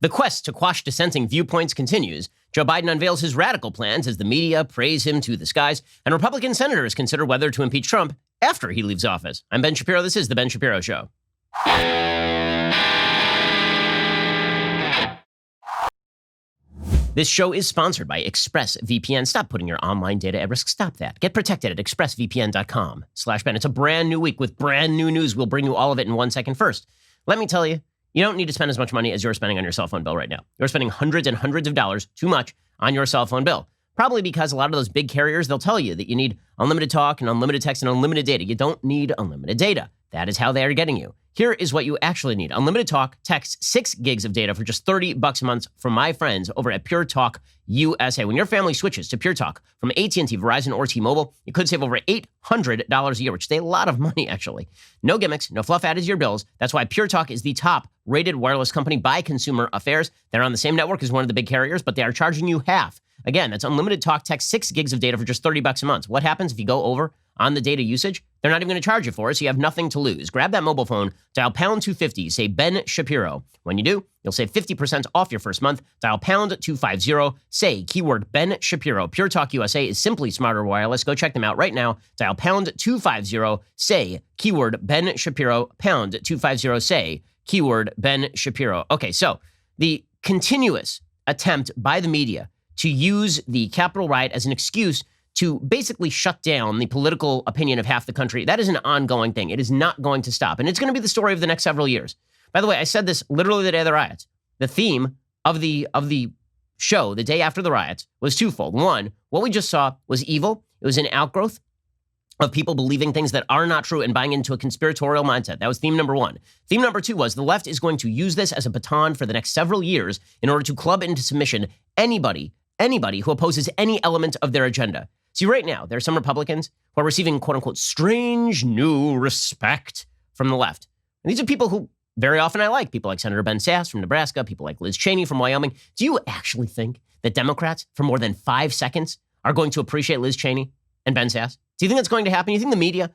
The quest to quash dissenting viewpoints continues. Joe Biden unveils his radical plans as the media praise him to the skies, and Republican senators consider whether to impeach Trump after he leaves office. I'm Ben Shapiro. This is The Ben Shapiro Show. This show is sponsored by ExpressVPN. Stop putting your online data at risk. Stop that. Get protected at expressvpn.com/Ben. It's a brand new week with brand new news. We'll bring you all of it in 1 second. First, let me tell you, you don't need to spend as much money as you're spending on your cell phone bill right now. You're spending hundreds and hundreds of dollars too much on your cell phone bill. Probably because a lot of those big carriers, they'll tell you that you need unlimited talk and unlimited text and unlimited data. You don't need unlimited data. That is how they are getting you. Here is what you actually need. Unlimited talk, text, 6 gigs of data for just $30 a month from my friends over at Pure Talk USA. When your family switches to Pure Talk from AT&T, Verizon, or T-Mobile, you could save over $800 a year, which is a lot of money, actually. No gimmicks, no fluff added to your bills. That's why Pure Talk is the top-rated wireless company by Consumer Affairs. They're on the same network as one of the big carriers, but they are charging you half. Again, that's unlimited talk, text, 6 gigs of data for just $30 a month. What happens if you go over on the data usage? They're not even going to charge you for it, so you have nothing to lose. Grab that mobile phone, dial pound 250, say Ben Shapiro. When you do, you'll save 50% off your first month. Dial pound 250, say keyword Ben Shapiro. Pure Talk USA is simply smarter wireless. Go check them out right now. Dial pound 250, say keyword Ben Shapiro, pound 250, say keyword Ben Shapiro. Okay, so the continuous attempt by the media to use the Capitol riot as an excuse to basically shut down the political opinion of half the country, that is an ongoing thing. It is not going to stop. And it's going to be the story of the next several years. By the way, I said this literally the day of the riots. The theme of the show, the day after the riots, was twofold. One, what we just saw was evil. It was an outgrowth of people believing things that are not true and buying into a conspiratorial mindset. That was theme number one. Theme number two was the left is going to use this as a baton for the next several years in order to club into submission anybody who opposes any element of their agenda. See, right now, there are some Republicans who are receiving, quote unquote, strange new respect from the left. And these are people who very often I like. People like Senator Ben Sasse from Nebraska, people like Liz Cheney from Wyoming. Do you actually think that Democrats, for more than 5 seconds, are going to appreciate Liz Cheney and Ben Sasse? Do you think that's going to happen? You think the media,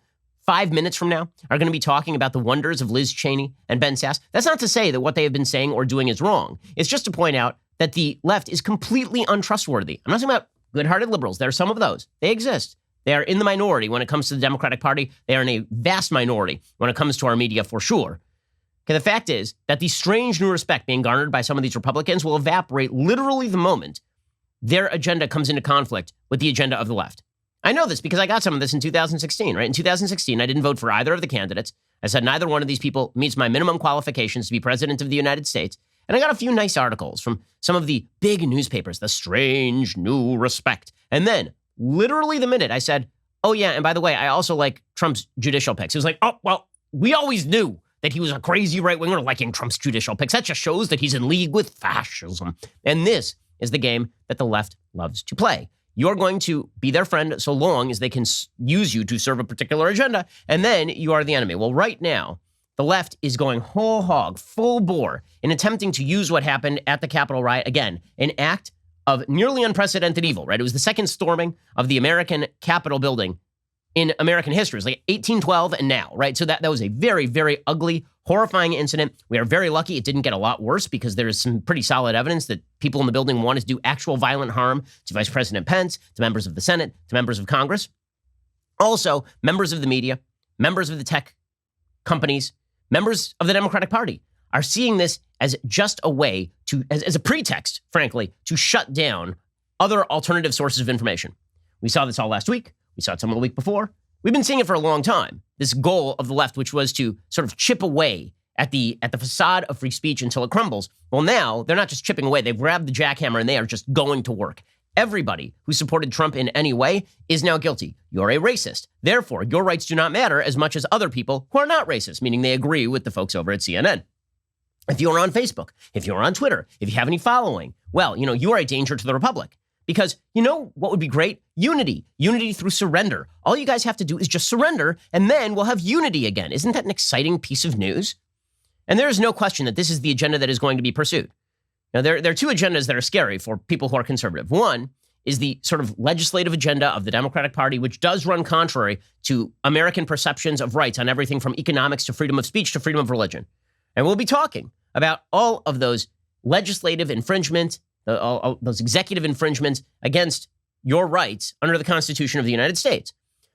5 minutes from now, are going to be talking about the wonders of Liz Cheney and Ben Sasse? That's not to say that what they have been saying or doing is wrong. It's just to point out that the left is completely untrustworthy. I'm not talking about good-hearted liberals. There are some of those. They exist. They are in the minority when it comes to the Democratic Party. They are in a vast minority when it comes to our media, for sure. Okay, the fact is that the strange new respect being garnered by some of these Republicans will evaporate literally the moment their agenda comes into conflict with the agenda of the left. I know this because I got some of this in 2016, right? In 2016, I didn't vote for either of the candidates. I said neither one of these people meets my minimum qualifications to be president of the United States. And I got a few nice articles from some of the big newspapers, the strange new respect. And then, literally the minute I said, oh yeah, and by the way, I also like Trump's judicial picks. It was like, oh, well, we always knew that he was a crazy right-winger liking Trump's judicial picks. That just shows that he's in league with fascism. And this is the game that the left loves to play. You're going to be their friend so long as they can use you to serve a particular agenda, and then you are the enemy. Well, right now, the left is going whole hog, full bore, in attempting to use what happened at the Capitol riot, again, an act of nearly unprecedented evil, right? It was the second storming of the American Capitol building in American history. It was like 1812 and now, right? So that was a very, very ugly, horrifying incident. We are very lucky it didn't get a lot worse because there is some pretty solid evidence that people in the building wanted to do actual violent harm to Vice President Pence, to members of the Senate, to members of Congress. Also, members of the media, members of the tech companies, members of the Democratic Party are seeing this as just a way to, as a pretext, frankly, to shut down other alternative sources of information. We saw this all last week. We saw it some of the week before. We've been seeing it for a long time. This goal of the left, which was to sort of chip away at the facade of free speech until it crumbles. Well, now they're not just chipping away. They've grabbed the jackhammer and they are just going to work. Everybody who supported Trump in any way is now guilty. You're a racist. Therefore, your rights do not matter as much as other people who are not racist, meaning they agree with the folks over at CNN. If you are on Facebook, if you're on Twitter, if you have any following, well, you are a danger to the republic. Because you know what would be great? Unity. Unity through surrender. All you guys have to do is just surrender, and then we'll have unity again. Isn't that an exciting piece of news? And there is no question that this is the agenda that is going to be pursued. Now, there are two agendas that are scary for people who are conservative. One is the sort of legislative agenda of the Democratic Party, which does run contrary to American perceptions of rights on everything from economics to freedom of speech to freedom of religion. And we'll be talking about all of those legislative infringement, those executive infringements against your rights under the Constitution of the United States.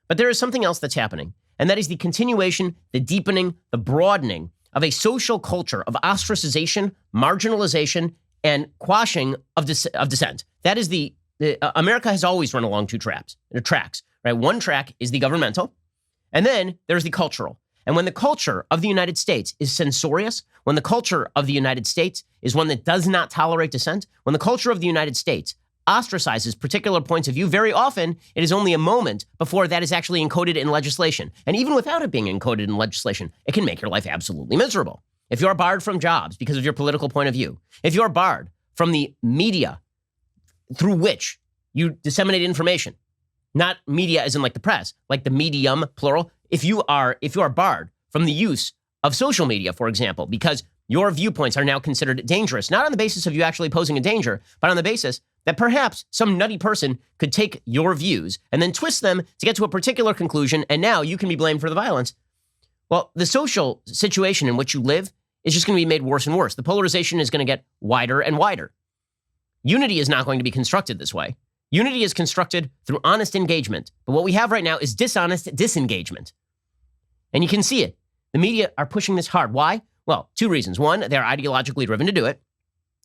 But there is something else that's happening, and that is the continuation, the deepening, the broadening of a social culture of ostracization, marginalization, and quashing of dissent. That is America has always run along two tracks, right? One track is the governmental, and then there's the cultural. And when the culture of the United States is censorious, when the culture of the United States is one that does not tolerate dissent, when the culture of the United States ostracizes particular points of view, very often it is only a moment before that is actually encoded in legislation. And even without it being encoded in legislation, it can make your life absolutely miserable. If you're barred from jobs because of your political point of view, if you're barred from the media through which you disseminate information, not media as in like the press, like the medium, plural, if you are barred from the use of social media, for example, because your viewpoints are now considered dangerous, not on the basis of you actually posing a danger, but on the basis that perhaps some nutty person could take your views and then twist them to get to a particular conclusion, and now you can be blamed for the violence. Well, the social situation in which you live is just going to be made worse and worse. The polarization is going to get wider and wider. Unity is not going to be constructed this way. Unity is constructed through honest engagement. But what we have right now is dishonest disengagement. And you can see it. The media are pushing this hard. Why? Well, two reasons. One, they're ideologically driven to do it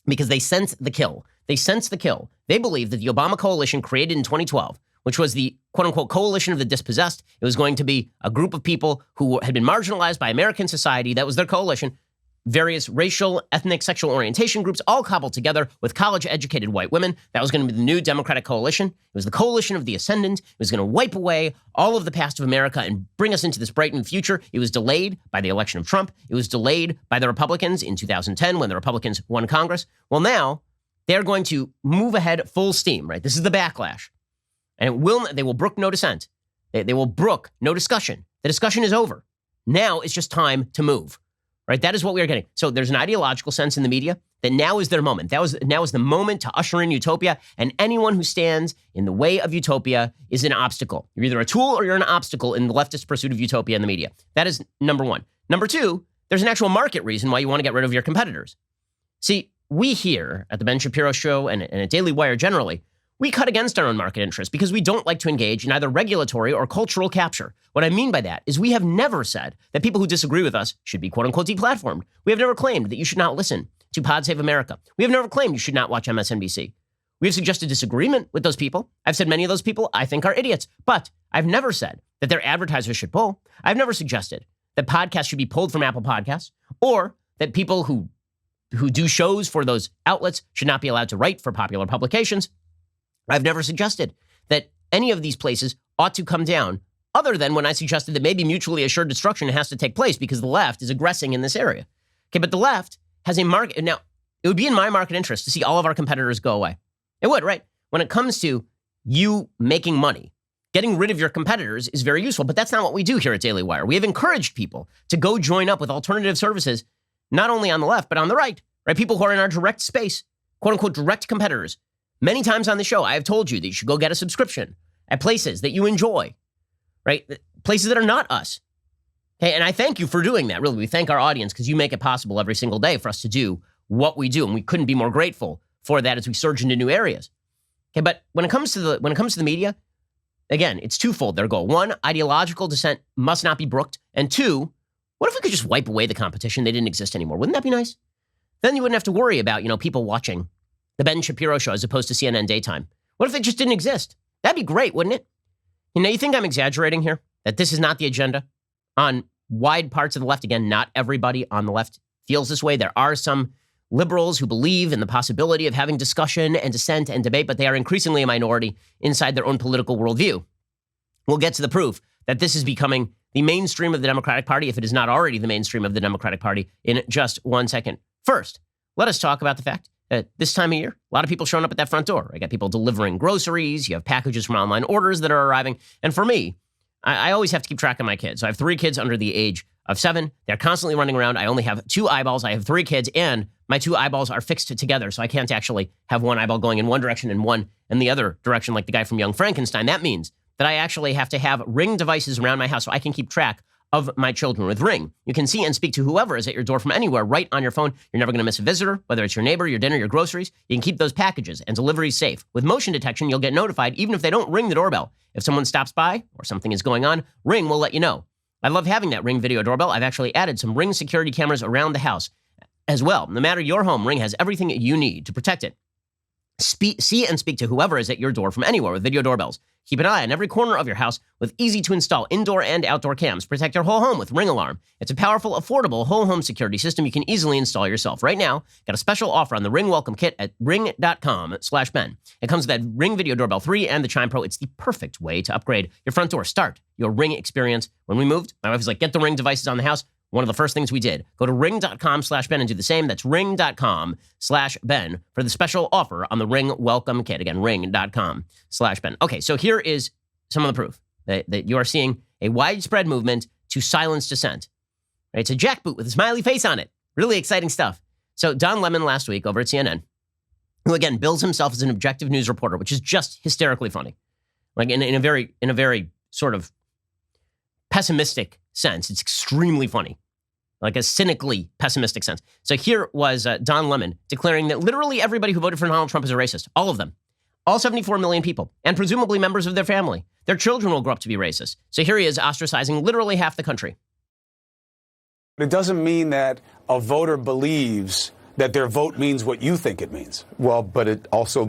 because they sense the kill. They sense the kill. They believe that the Obama coalition created in 2012, which was the quote-unquote coalition of the dispossessed, it was going to be a group of people who had been marginalized by American society. That was their coalition. Various racial, ethnic, sexual orientation groups all cobbled together with college-educated white women. That was going to be the new Democratic coalition. It was the coalition of the ascendant. It was going to wipe away all of the past of America and bring us into this brightened future. It was delayed by the election of Trump. It was delayed by the Republicans in 2010 when the Republicans won Congress. Well, now they're going to move ahead full steam, right? This is the backlash. And they will brook no dissent. They will brook no discussion. The discussion is over. Now it's just time to move. Right? That is what we are getting. So there's an ideological sense in the media that now is their moment. Now is the moment to usher in utopia, and anyone who stands in the way of utopia is an obstacle. You're either a tool or you're an obstacle in the leftist pursuit of utopia in the media. That is number one. Number two, there's an actual market reason why you want to get rid of your competitors. See, we here at the Ben Shapiro Show and at Daily Wire generally, we cut against our own market interests because we don't like to engage in either regulatory or cultural capture. What I mean by that is we have never said that people who disagree with us should be quote-unquote deplatformed. We have never claimed that you should not listen to Pod Save America. We have never claimed you should not watch MSNBC. We have suggested disagreement with those people. I've said many of those people I think are idiots, but I've never said that their advertisers should pull. I've never suggested that podcasts should be pulled from Apple Podcasts or that people who do shows for those outlets should not be allowed to write for popular publications. I've never suggested that any of these places ought to come down, other than when I suggested that maybe mutually assured destruction has to take place because the left is aggressing in this area. Okay, but the left has a market. Now, it would be in my market interest to see all of our competitors go away. It would, right? When it comes to you making money, getting rid of your competitors is very useful, but that's not what we do here at Daily Wire. We have encouraged people to go join up with alternative services, not only on the left, but on the right, right? People who are in our direct space, quote unquote, direct competitors. Many times on the show, I have told you that you should go get a subscription at places that you enjoy, right? Places that are not us. Okay, and I thank you for doing that. Really, we thank our audience because you make it possible every single day for us to do what we do, and we couldn't be more grateful for that as we surge into new areas. Okay, but when it comes to the media, again, it's twofold. Their goal: one, ideological dissent must not be brooked, and two, what if we could just wipe away the competition? They didn't exist anymore. Wouldn't that be nice? Then you wouldn't have to worry about people watching the Ben Shapiro Show as opposed to CNN Daytime. What if it just didn't exist? That'd be great, wouldn't it? You think I'm exaggerating here? That this is not the agenda on wide parts of the left? Again, not everybody on the left feels this way. There are some liberals who believe in the possibility of having discussion and dissent and debate, but they are increasingly a minority inside their own political worldview. We'll get to the proof that this is becoming the mainstream of the Democratic Party, if it is not already the mainstream of the Democratic Party, in just 1 second. First, let us talk about the fact this time of year, a lot of people showing up at that front door. I got people delivering groceries. You have packages from online orders that are arriving. And for me, I always have to keep track of my kids. So I have 3 kids under the age of 7. They're constantly running around. I only have 2 eyeballs. I have 3 kids, and my 2 eyeballs are fixed together. So I can't actually have one eyeball going in one direction and one in the other direction like the guy from Young Frankenstein. That means that I actually have to have Ring devices around my house so I can keep track of my children. With Ring, you can see and speak to whoever is at your door from anywhere right on your phone. You're never going to miss a visitor, whether it's your neighbor, your dinner, your groceries. You can keep those packages and deliveries safe. With motion detection, you'll get notified even if they don't ring the doorbell. If someone stops by or something is going on, Ring will let you know. I love having that Ring video doorbell. I've actually added some Ring security cameras around the house as well. No matter your home, Ring has everything you need to protect it. See and speak to whoever is at your door from anywhere with video doorbells. Keep an eye on every corner of your house with easy-to-install indoor and outdoor cams. Protect your whole home with Ring Alarm. It's a powerful, affordable whole home security system you can easily install yourself. Right now, got a special offer on the Ring Welcome Kit at ring.com/Ben. It comes with that Ring Video Doorbell 3 and the Chime Pro. It's the perfect way to upgrade your front door. Start your Ring experience. When we moved, my wife was like, get the Ring devices on the house. One of the first things we did. Go to ring.com/Ben and do the same. That's ring.com/Ben for the special offer on the Ring Welcome Kit. Again, ring.com/Ben. Okay, so here is some of the proof that you are seeing a widespread movement to silence dissent. Right? It's a jackboot with a smiley face on it. Really exciting stuff. So Don Lemon last week over at CNN, who again bills himself as an objective news reporter, which is just hysterically funny. Like in a very sort of pessimistic sense. It's extremely funny, like a cynically pessimistic sense. So here was Don Lemon declaring that literally everybody who voted for Donald Trump is a racist. All of them. All 74 million people, and presumably members of their family. Their children will grow up to be racist. So here he is ostracizing literally half the country. It doesn't mean that a voter believes that their vote means what you think it means. Well, but it also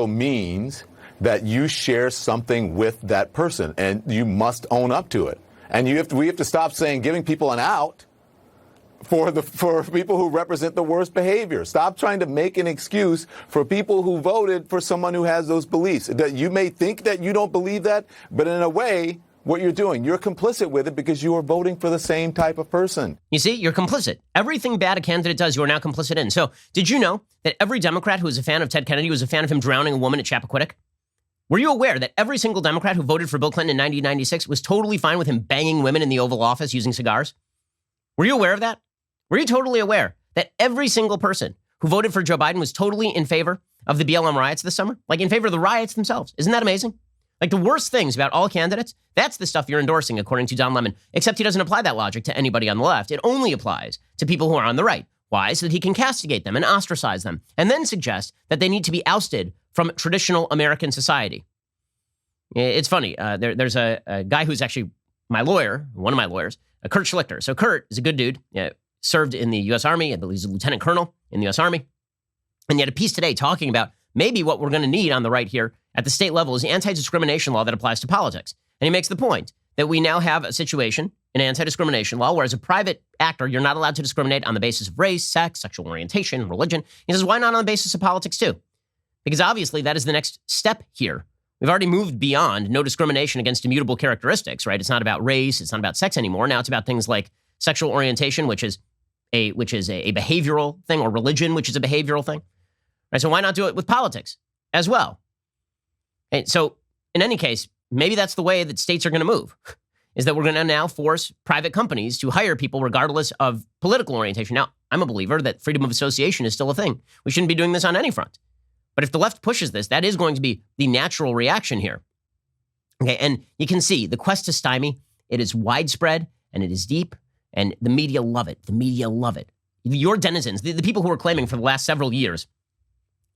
means that you share something with that person, and you must own up to it. And we have to stop saying giving people an out for people who represent the worst behavior. Stop trying to make an excuse for people who voted for someone who has those beliefs. That you may think that you don't believe that, but in a way, what you're doing, you're complicit with it because you are voting for the same type of person. You see, you're complicit. Everything bad a candidate does, you are now complicit in. So did you know that every Democrat who was a fan of Ted Kennedy was a fan of him drowning a woman at Chappaquiddick? Were you aware that every single Democrat who voted for Bill Clinton in 1996 was totally fine with him banging women in the Oval Office using cigars? Were you aware of that? Were you totally aware that every single person who voted for Joe Biden was totally in favor of the BLM riots this summer? Like in favor of the riots themselves. Isn't that amazing? Like the worst things about all candidates, that's the stuff you're endorsing, according to Don Lemon. Except he doesn't apply that logic to anybody on the left. It only applies to people who are on the right. Why? So that he can castigate them and ostracize them, and then suggest that they need to be ousted from traditional American society. It's funny. There's a guy who's actually my lawyer, one of my lawyers, Kurt Schlichter. So Kurt is a good dude, served in the U.S. Army, and he's a lieutenant colonel in the U.S. Army. And he had a piece today talking about maybe what we're going to need on the right here at the state level is the anti-discrimination law that applies to politics. And he makes the point that we now have a situation in anti-discrimination law where as a private actor, you're not allowed to discriminate on the basis of race, sex, sexual orientation, religion. He says, why not on the basis of politics too? Because obviously that is the next step here. We've already moved beyond no discrimination against immutable characteristics, right? It's not about race. It's not about sex anymore. Now it's about things like sexual orientation, which is a behavioral thing, or religion, which is a behavioral thing. Right? So why not do it with politics as well? And so in any case, maybe that's the way that states are going to move, is that we're going to now force private companies to hire people regardless of political orientation. Now, I'm a believer that freedom of association is still a thing. We shouldn't be doing this on any front. But if the left pushes this, that is going to be the natural reaction here. Okay, and you can see the quest to stymie, it is widespread and it is deep, and the media love it. The media love it. Your denizens, the people who are claiming for the last several years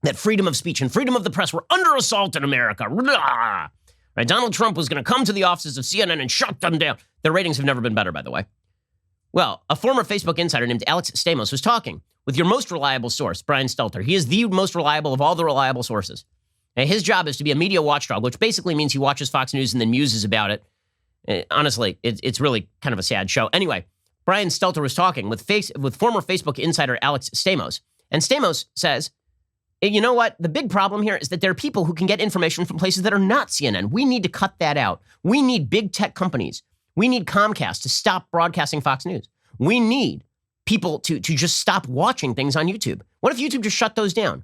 that freedom of speech and freedom of the press were under assault in America. Right? Donald Trump was going to come to the offices of CNN and shut them down. Their ratings have never been better, by the way. Well, a former Facebook insider named Alex Stamos was talking with your most reliable source, Brian Stelter. He is the most reliable of all the reliable sources. And his job is to be a media watchdog, which basically means he watches Fox News and then muses about it. Honestly, it's really kind of a sad show. Anyway, Brian Stelter was talking with former Facebook insider Alex Stamos. And Stamos says, you know what? The big problem here is that there are people who can get information from places that are not CNN. We need to cut that out. We need big tech companies. We need Comcast to stop broadcasting Fox News. We need people to just stop watching things on YouTube. What if YouTube just shut those down?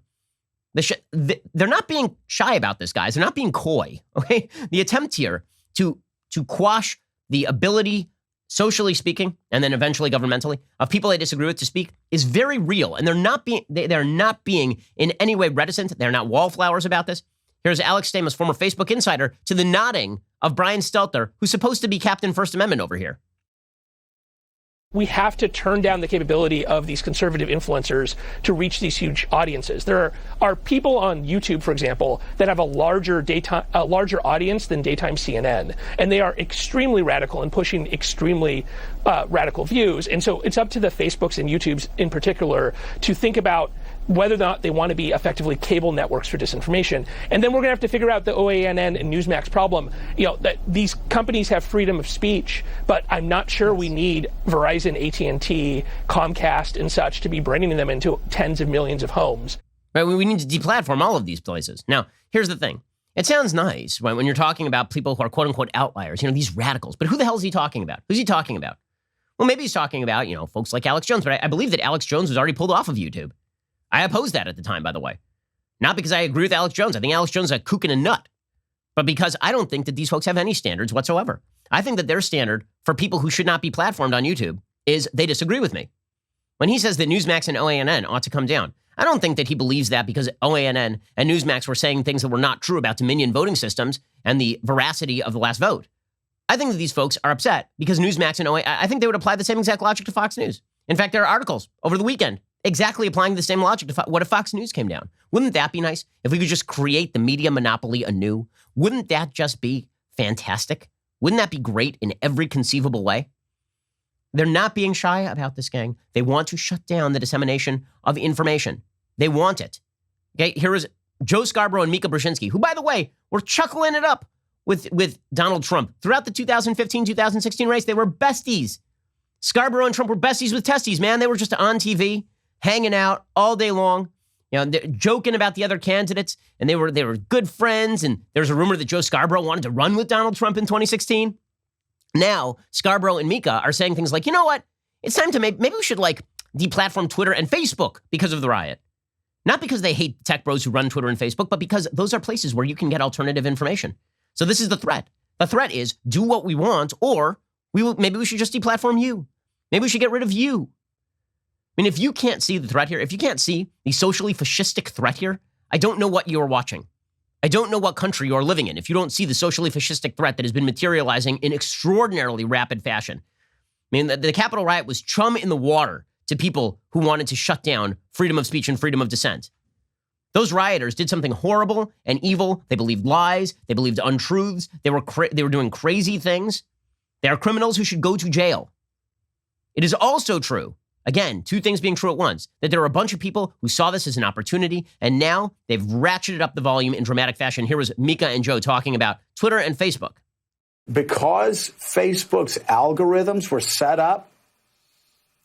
They're not being shy about this, guys. They're not being coy, okay? The attempt here to quash the ability, socially speaking, and then eventually governmentally, of people they disagree with to speak is very real. And they're not being in any way reticent. They're not wallflowers about this. Here's Alex Stamos, former Facebook insider, to the nodding of Brian Stelter, who's supposed to be Captain First Amendment over here. We have to turn down the capability of these conservative influencers to reach these huge audiences. There are people on YouTube, for example, that have a larger audience than daytime CNN, and they are extremely radical and pushing extremely radical views. And so it's up to the Facebooks and YouTubes in particular to think about whether or not they want to be effectively cable networks for disinformation. And then we're going to have to figure out the OANN and Newsmax problem. That these companies have freedom of speech, but I'm not sure we need Verizon, AT&T, Comcast, and such to be bringing them into tens of millions of homes. Right? We need to deplatform all of these places. Now, here's the thing. It sounds nice when you're talking about people who are quote-unquote outliers, these radicals. But who the hell is he talking about? Who's he talking about? Well, maybe he's talking about, folks like Alex Jones. But I believe that Alex Jones was already pulled off of YouTube. I opposed that at the time, by the way. Not because I agree with Alex Jones. I think Alex Jones is a kook and a nut. But because I don't think that these folks have any standards whatsoever. I think that their standard for people who should not be platformed on YouTube is they disagree with me. When he says that Newsmax and OANN ought to come down, I don't think that he believes that because OANN and Newsmax were saying things that were not true about Dominion voting systems and the veracity of the last vote. I think that these folks are upset because Newsmax and I think they would apply the same exact logic to Fox News. In fact, there are articles over the weekend exactly applying the same logic to what if Fox News came down? Wouldn't that be nice if we could just create the media monopoly anew? Wouldn't that just be fantastic? Wouldn't that be great in every conceivable way? They're not being shy about this, gang. They want to shut down the dissemination of information. They want it. Okay, here is Joe Scarborough and Mika Brzezinski, who, by the way, were chuckling it up with Donald Trump. Throughout the 2015-2016 race, they were besties. Scarborough and Trump were besties with testes, man. They were just on TV, hanging out all day long, joking about the other candidates, and they were good friends. And there's a rumor that Joe Scarborough wanted to run with Donald Trump in 2016. Now, Scarborough and Mika are saying things like, you know what? It's time to maybe we should deplatform Twitter and Facebook because of the riot. Not because they hate tech bros who run Twitter and Facebook, but because those are places where you can get alternative information. So this is the threat. The threat is do what we want, or maybe we should just deplatform you. Maybe we should get rid of you. I mean, if you can't see the threat here, if you can't see the socially fascistic threat here, I don't know what you're watching. I don't know what country you're living in if you don't see the socially fascistic threat that has been materializing in extraordinarily rapid fashion. I mean, the Capitol riot was chum in the water to people who wanted to shut down freedom of speech and freedom of dissent. Those rioters did something horrible and evil. They believed lies. They believed untruths. They were doing crazy things. They are criminals who should go to jail. It is also true, again, two things being true at once, that there are a bunch of people who saw this as an opportunity, and now they've ratcheted up the volume in dramatic fashion. Here was Mika and Joe talking about Twitter and Facebook. Because Facebook's algorithms were set up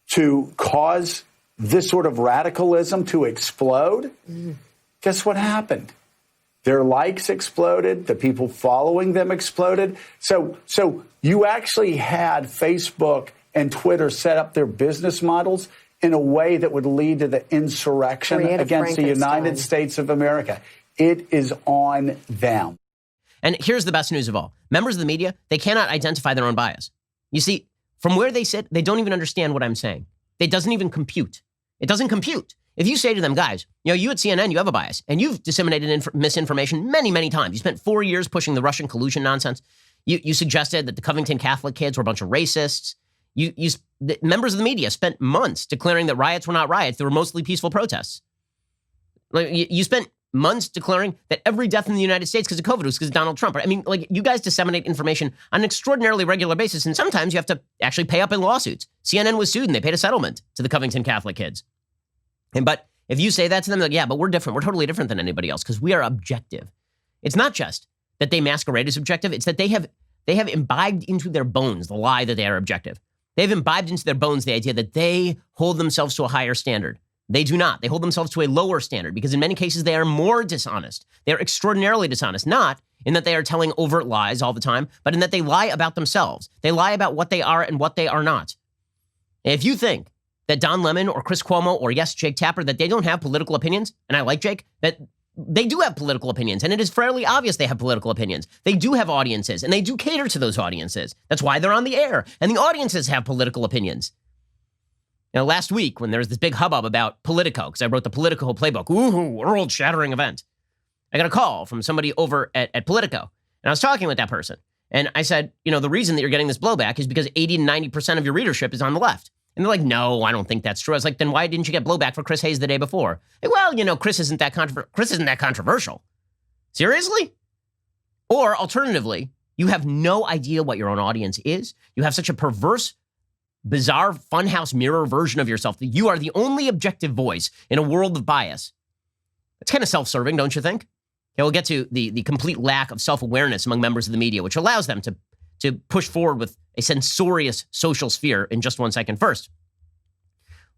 to cause this sort of radicalism to explode, guess what happened? Their likes exploded. The people following them exploded. So you actually had Facebook and Twitter set up their business models in a way that would lead to the insurrection against the United States of America. It is on them. And here's the best news of all. Members of the media, they cannot identify their own bias. You see, from where they sit, they don't even understand what I'm saying. It doesn't even compute. It doesn't compute. If you say to them, guys, you at CNN, you have a bias, and you've disseminated misinformation many, many times. You spent 4 years pushing the Russian collusion nonsense. You suggested that the Covington Catholic kids were a bunch of racists. The members of the media spent months declaring that riots were not riots. They were mostly peaceful protests. You spent months declaring that every death in the United States because of COVID was because of Donald Trump. I mean, you guys disseminate information on an extraordinarily regular basis, and sometimes you have to actually pay up in lawsuits. CNN was sued, and they paid a settlement to the Covington Catholic kids. But if you say that to them, they're like, yeah, but we're different. We're totally different than anybody else because we are objective. It's not just that they masquerade as objective. It's that they have imbibed into their bones the lie that they are objective. They've imbibed into their bones the idea that they hold themselves to a higher standard. They do not. They hold themselves to a lower standard because in many cases they are more dishonest. They are extraordinarily dishonest, not in that they are telling overt lies all the time, but in that they lie about themselves. They lie about what they are and what they are not. If you think that Don Lemon or Chris Cuomo or, yes, Jake Tapper, that they don't have political opinions, and I like Jake, that they do have political opinions, and it is fairly obvious they have political opinions. They do have audiences, and they do cater to those audiences. That's why they're on the air, and the audiences have political opinions. Now, last week, when there was this big hubbub about Politico, because I wrote the Politico playbook, world-shattering event, I got a call from somebody over at Politico, and I was talking with that person. And I said, the reason that you're getting this blowback is because 80 to 90% of your readership is on the left. And they're like, no, I don't think that's true. I was like, then why didn't you get blowback for Chris Hayes the day before? Like, well, Chris isn't that controversial. Seriously? Or alternatively, you have no idea what your own audience is. You have such a perverse, bizarre, funhouse mirror version of yourself that you are the only objective voice in a world of bias. It's kind of self-serving, don't you think? Okay, we'll get to the complete lack of self-awareness among members of the media, which allows them to push forward with a censorious social sphere in just 1 second. First,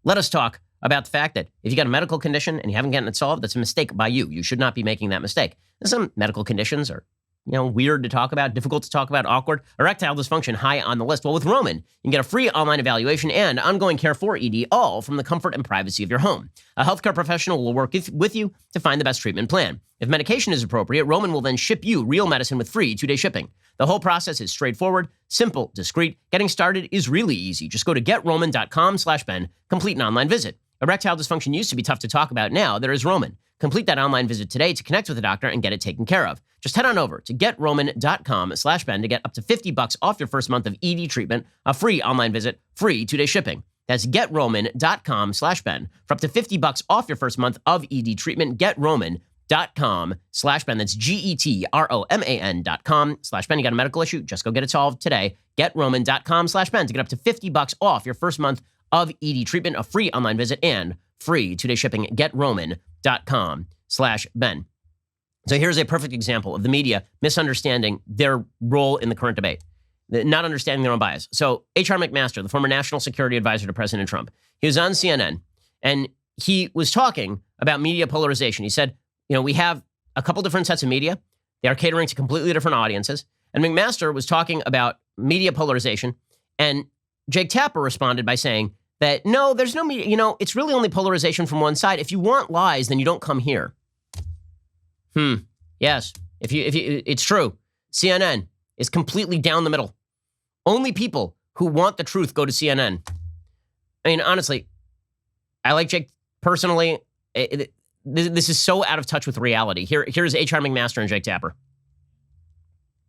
let us talk about the fact that if you got a medical condition and you haven't gotten it solved, that's a mistake by you. You should not be making that mistake. And some medical conditions are, weird to talk about, difficult to talk about, awkward. Erectile dysfunction, high on the list. Well, with Roman, you can get a free online evaluation and ongoing care for ED, all from the comfort and privacy of your home. A healthcare professional will work with you to find the best treatment plan. If medication is appropriate, Roman will then ship you real medicine with free 2-day shipping. The whole process is straightforward, simple, discreet. Getting started is really easy. Just go to GetRoman.com/Ben, complete an online visit. Erectile dysfunction used to be tough to talk about. Now there is Roman. Complete that online visit today to connect with a doctor and get it taken care of. Just head on over to GetRoman.com/Ben to get up to $50 off your first month of ED treatment, a free online visit, free 2-day shipping. That's GetRoman.com/Ben for up to $50 off your first month of ED treatment. GetRoman.com/Ben. That's GetRoman.com/Ben. You got a medical issue? Just go get it solved today. GetRoman.com/Ben to get up to $50 off your first month of ED treatment, a free online visit, and free 2-day shipping. GetRoman.com/Ben. So here's a perfect example of the media misunderstanding their role in the current debate, not understanding their own bias. So H.R. McMaster, the former national security advisor to President Trump, he was on CNN, and he was talking about media polarization. He said, we have a couple different sets of media. They are catering to completely different audiences. And McMaster was talking about media polarization, and Jake Tapper responded by saying that, no, there's no media, it's really only polarization from one side. If you want lies, then you don't come here. Yes, if you, it's true. CNN is completely down the middle. Only people who want the truth go to CNN. I mean, honestly, I like Jake personally. This is so out of touch with reality. Here's H.R. McMaster and Jake Tapper.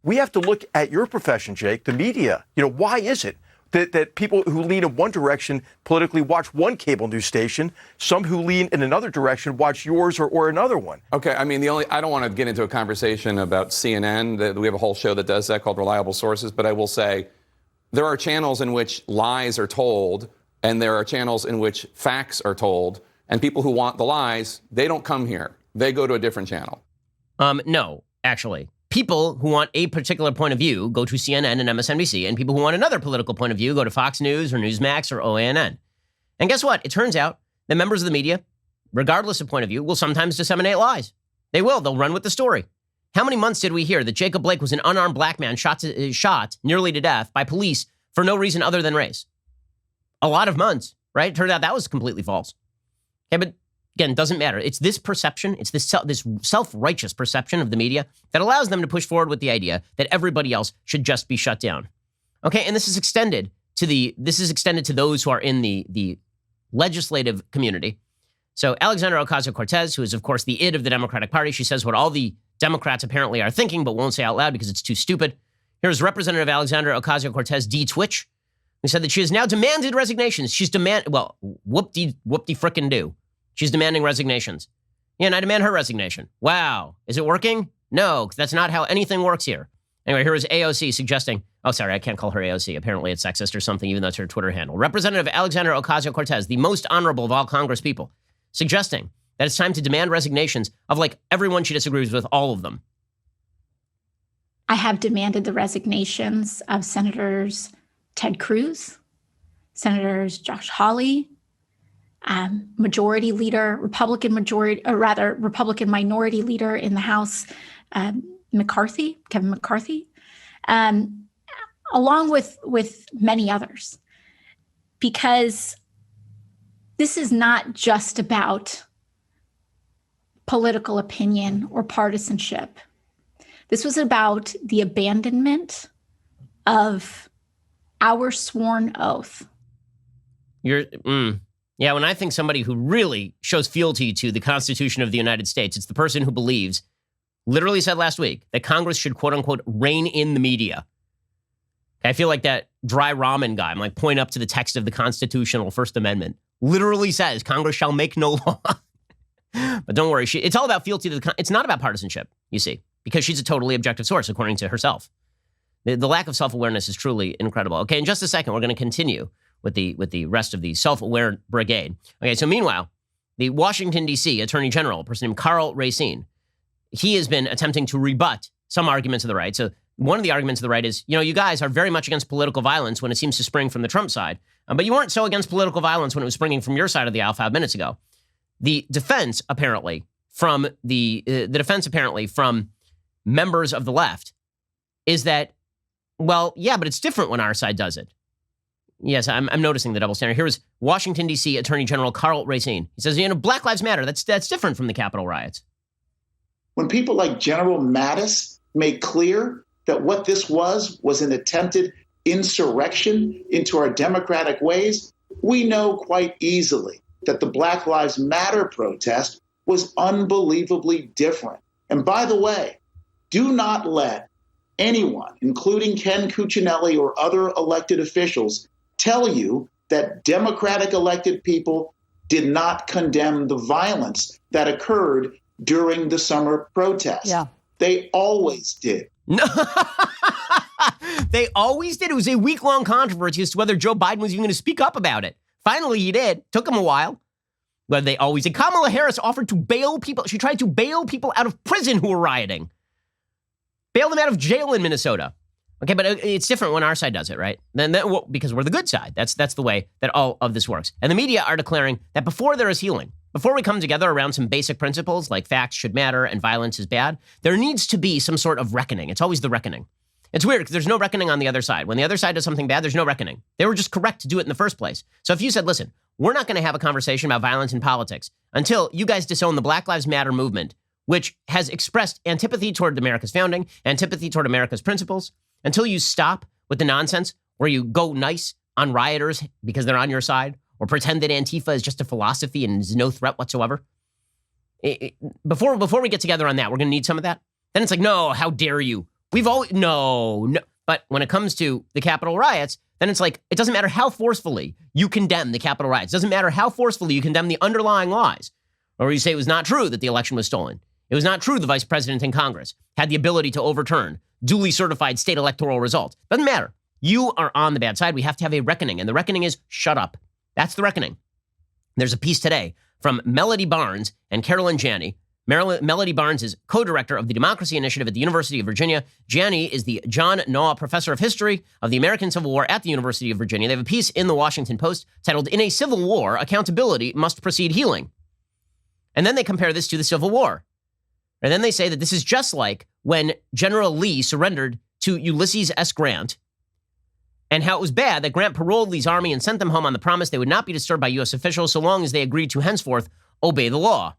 We have to look at your profession, Jake, the media. Why is it that people who lean in one direction politically watch one cable news station, some who lean in another direction watch yours or another one? Okay, I mean, I don't want to get into a conversation about CNN. We have a whole show that does that called Reliable Sources, but I will say there are channels in which lies are told, and there are channels in which facts are told, and people who want the lies, they don't come here. They go to a different channel. No, actually. People who want a particular point of view go to CNN and MSNBC, and people who want another political point of view go to Fox News or Newsmax or OANN. And guess what? It turns out that members of the media, regardless of point of view, will sometimes disseminate lies. They will. They'll run with the story. How many months did we hear that Jacob Blake was an unarmed black man shot nearly to death by police for no reason other than race? A lot of months, right? Turned out that was completely false. Okay, but again, it doesn't matter. It's this perception, it's this self-righteous perception of the media that allows them to push forward with the idea that everybody else should just be shut down. Okay, and this is extended to those who are in the legislative community. So Alexandra Ocasio-Cortez, who is of course the id of the Democratic Party, she says what all the Democrats apparently are thinking, but won't say out loud because it's too stupid. Here's Representative Alexandra Ocasio-Cortez, D-Twitch, who said that she has now demanded resignations. Whoop-de frickin' do. She's demanding resignations. Yeah, and I demand her resignation. Wow. Is it working? No, that's not how anything works here. Anyway, here is AOC suggesting, oh, sorry, I can't call her AOC. Apparently it's sexist or something, even though it's her Twitter handle. Representative Alexandra Ocasio-Cortez, the most honorable of all Congress people, suggesting that it's time to demand resignations of everyone she disagrees with, all of them. I have demanded the resignations of Senators Ted Cruz, Senators Josh Hawley, Republican minority leader in the House, Kevin McCarthy, along with many others, because this is not just about political opinion or partisanship. This was about the abandonment of our sworn oath. Yeah, when I think somebody who really shows fealty to the Constitution of the United States, it's the person who believes literally said last week that Congress should, quote unquote, rein in the media. I feel like that dry ramen guy. I'm like, point up to the text of the constitutional First Amendment. Literally says Congress shall make no law. But don't worry, it's all about fealty to it's not about partisanship, you see, because she's a totally objective source, according to herself. The lack of self-awareness is truly incredible. Okay, in just a second, we're going to continue with the rest of the self-aware brigade. Okay, so meanwhile, the Washington, D.C. Attorney General, a person named Karl Racine, he has been attempting to rebut some arguments of the right. So one of the arguments of the right is, you guys are very much against political violence when it seems to spring from the Trump side. But you weren't so against political violence when it was springing from your side of the aisle 5 minutes ago. The defense apparently from from members of the left is that, well, yeah, but it's different when our side does it. Yes, I'm noticing the double standard. Here is Washington, D.C. Attorney General Karl Racine. He says, Black Lives Matter. That's different from the Capitol riots. When people like General Mattis made clear that what this was an attempted insurrection into our democratic ways, we know quite easily that the Black Lives Matter protest was unbelievably different. And by the way, do not let anyone, including Ken Cuccinelli or other elected officials, tell you that Democratic elected people did not condemn the violence that occurred during the summer protests. Yeah. They always did. No. They always did. It was a week-long controversy as to whether Joe Biden was even going to speak up about it. Finally, he did. Took him a while. But they always did. Kamala Harris offered to bail people. She tried to bail people out of prison who were rioting. Bail them out of jail in Minnesota. Okay, but it's different when our side does it, right? Because we're the good side. That's the way that all of this works. And the media are declaring that before there is healing, before we come together around some basic principles like facts should matter and violence is bad, there needs to be some sort of reckoning. It's always the reckoning. It's weird because there's no reckoning on the other side. When the other side does something bad, there's no reckoning. They were just correct to do it in the first place. So if you said, listen, we're not going to have a conversation about violence in politics until you guys disown the Black Lives Matter movement, which has expressed antipathy toward America's founding, antipathy toward America's principles, until you stop with the nonsense where you go nice on rioters because they're on your side, or pretend that Antifa is just a philosophy and is no threat whatsoever. Before we get together on that, we're going to need some of that. Then it's like, no, how dare you? No. But when it comes to the Capitol riots, then it's like, it doesn't matter how forcefully you condemn the Capitol riots. It doesn't matter how forcefully you condemn the underlying lies. Or you say it was not true that the election was stolen. It was not true the vice president in Congress had the ability to overturn duly certified state electoral results. Doesn't matter. You are on the bad side. We have to have a reckoning. And the reckoning is shut up. That's the reckoning. There's a piece today from Melody Barnes and Carolyn Janney. Melody Barnes is co-director of the Democracy Initiative at the University of Virginia. Janney is the John Naw Professor of History of the American Civil War at the University of Virginia. They have a piece in the Washington Post titled, "In a Civil War, Accountability Must Precede Healing." And then they compare this to the Civil War. And then they say that this is just like when General Lee surrendered to Ulysses S. Grant, and how it was bad that Grant paroled Lee's army and sent them home on the promise they would not be disturbed by U.S. officials so long as they agreed to henceforth obey the law.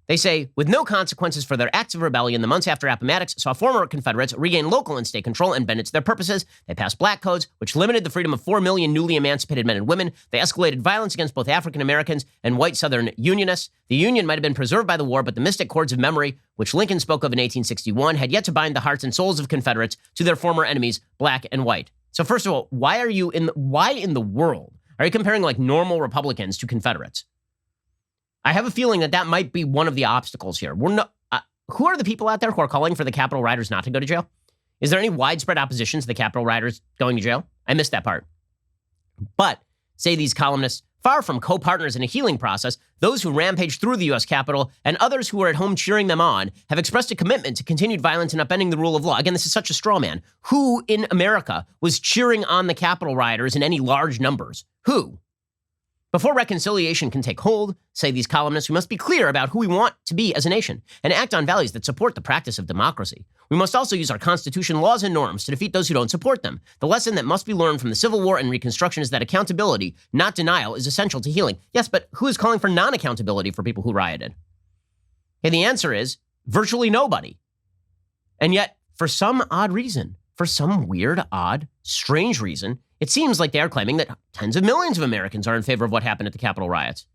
They say, with no consequences for their acts of rebellion, the months after Appomattox saw former Confederates regain local and state control and bend it to their purposes. They passed black codes, which limited the freedom of 4 million newly emancipated men and women. They escalated violence against both African Americans and white Southern Unionists. The Union might have been preserved by the war, but the mystic cords of memory, which Lincoln spoke of in 1861, had yet to bind the hearts and souls of Confederates to their former enemies, black and white. So first of all, why in the world are you comparing like normal Republicans to Confederates? I have a feeling that might be one of the obstacles here. Who are the people out there who are calling for the Capitol rioters not to go to jail? Is there any widespread opposition to the Capitol rioters going to jail? I missed that part. But, say these columnists, far from co-partners in a healing process, those who rampaged through the U.S. Capitol and others who are at home cheering them on have expressed a commitment to continued violence and upending the rule of law. Again, this is such a straw man. Who in America was cheering on the Capitol rioters in any large numbers? Who? Before reconciliation can take hold, say these columnists, we must be clear about who we want to be as a nation and act on values that support the practice of democracy. We must also use our Constitution, laws, and norms to defeat those who don't support them. The lesson that must be learned from the Civil War and Reconstruction is that accountability, not denial, is essential to healing. Yes, but who is calling for non-accountability for people who rioted? And the answer is virtually nobody. And yet, for some odd reason, for some weird, odd, strange reason, it seems like they are claiming that tens of millions of Americans are in favor of what happened at the Capitol riots.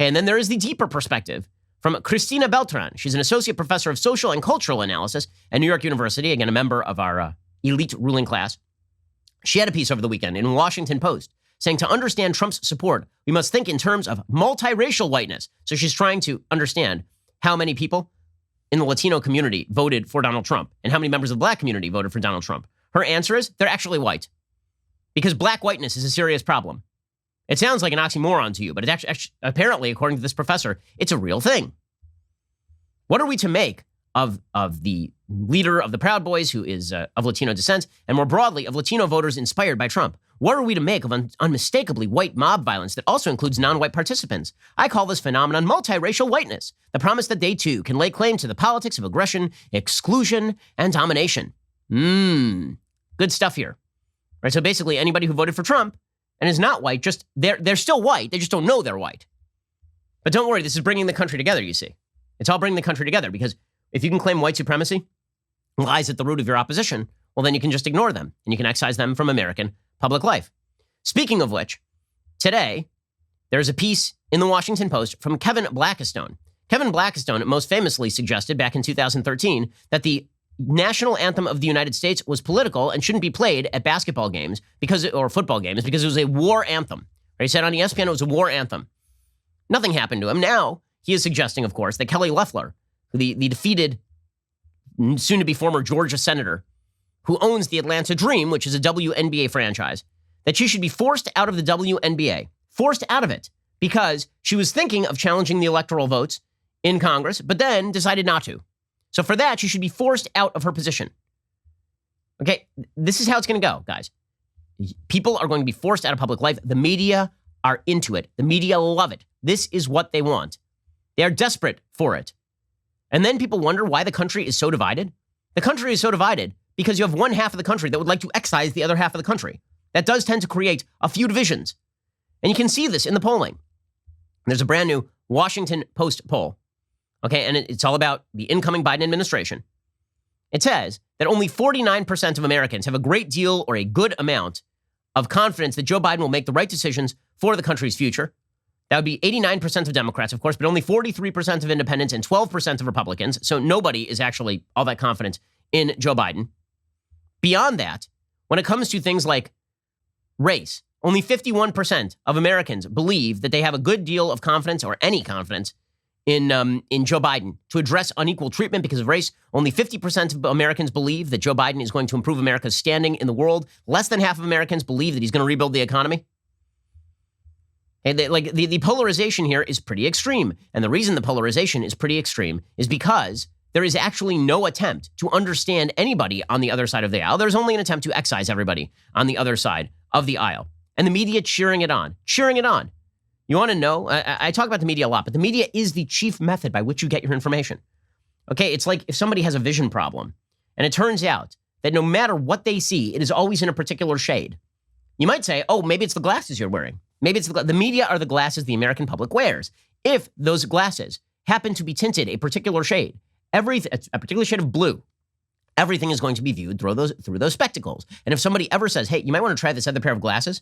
And then there is the deeper perspective from Cristina Beltran. She's an associate professor of social and cultural analysis at New York University, again, a member of our elite ruling class. She had a piece over the weekend in the Washington Post saying to understand Trump's support, we must think in terms of multiracial whiteness. So she's trying to understand how many people in the Latino community voted for Donald Trump and how many members of the black community voted for Donald Trump. Her answer is they're actually white because black whiteness is a serious problem. It sounds like an oxymoron to you, but it's actually apparently, according to this professor, it's a real thing. What are we to make of the leader of the Proud Boys, who is of Latino descent, and more broadly of Latino voters inspired by Trump? What are we to make of unmistakably white mob violence that also includes non-white participants? I call this phenomenon multiracial whiteness, the promise that they too can lay claim to the politics of aggression, exclusion, and domination. Good stuff here. Right, so basically anybody who voted for Trump and is not white, just they're still white, they just don't know they're white. But don't worry, this is bringing the country together, you see. It's all bringing the country together because if you can claim white supremacy lies at the root of your opposition, well, then you can just ignore them and you can excise them from American public life. Speaking of which, today, there's a piece in the Washington Post from Kevin Blackistone. Kevin Blackistone most famously suggested back in 2013 that the national anthem of the United States was political and shouldn't be played at basketball games or football games because it was a war anthem. Right? He said on ESPN it was a war anthem. Nothing happened to him. Now he is suggesting, of course, that Kelly Loeffler, the defeated soon-to-be former Georgia senator who owns the Atlanta Dream, which is a WNBA franchise, that she should be forced out of the WNBA, forced out of it because she was thinking of challenging the electoral votes in Congress, but then decided not to. So for that, she should be forced out of her position. Okay, this is how it's going to go, guys. People are going to be forced out of public life. The media are into it. The media love it. This is what they want. They are desperate for it. And then people wonder why the country is so divided. The country is so divided because you have one half of the country that would like to excise the other half of the country. That does tend to create a few divisions. And you can see this in the polling. There's a brand new Washington Post poll. Okay, and it's all about the incoming Biden administration. It says that only 49% of Americans have a great deal or a good amount of confidence that Joe Biden will make the right decisions for the country's future. That would be 89% of Democrats, of course, but only 43% of independents and 12% of Republicans. So nobody is actually all that confident in Joe Biden. Beyond that, when it comes to things like race, only 51% of Americans believe that they have a good deal of confidence or any confidence in Joe Biden to address unequal treatment because of race. Only 50% of Americans believe that Joe Biden is going to improve America's standing in the world. Less than half of Americans believe that he's going to rebuild the economy. And the polarization here is pretty extreme. And the reason the polarization is pretty extreme is because there is actually no attempt to understand anybody on the other side of the aisle. There's only an attempt to excise everybody on the other side of the aisle. And the media cheering it on. You want to know? I talk about the media a lot, but the media is the chief method by which you get your information. Okay, it's like if somebody has a vision problem, and it turns out that no matter what they see, it is always in a particular shade. You might say, oh, maybe it's the glasses you're wearing. Maybe it's the media are the glasses the American public wears. If those glasses happen to be tinted a particular shade, a particular shade of blue, everything is going to be viewed through those spectacles. And if somebody ever says, hey, you might want to try this other pair of glasses,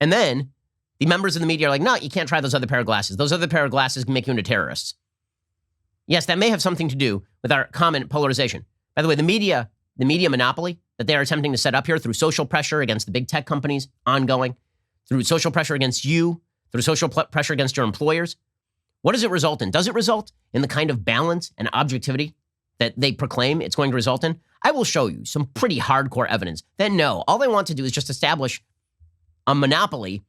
and then the members of the media are like, no, you can't try those other pair of glasses. Those other pair of glasses can make you into terrorists. Yes, that may have something to do with our common polarization. By the way, the media monopoly that they are attempting to set up here through social pressure against the big tech companies, ongoing, through social pressure against you, through social pressure against your employers, what does it result in? Does it result in the kind of balance and objectivity that they proclaim it's going to result in? I will show you some pretty hardcore evidence that no, all they want to do is just establish a monopoly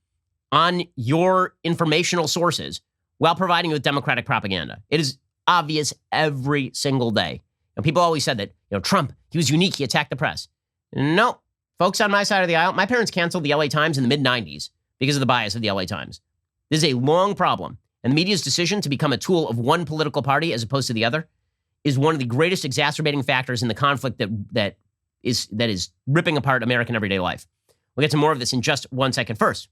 on your informational sources while providing you with Democratic propaganda. It is obvious every single day. And people always said that, Trump, he was unique, he attacked the press. No, folks on my side of the aisle, my parents canceled the LA Times in the mid-90s because of the bias of the LA Times. This is a long problem. And the media's decision to become a tool of one political party as opposed to the other is one of the greatest exacerbating factors in the conflict that is ripping apart American everyday life. We'll get to more of this in just 1 second. First,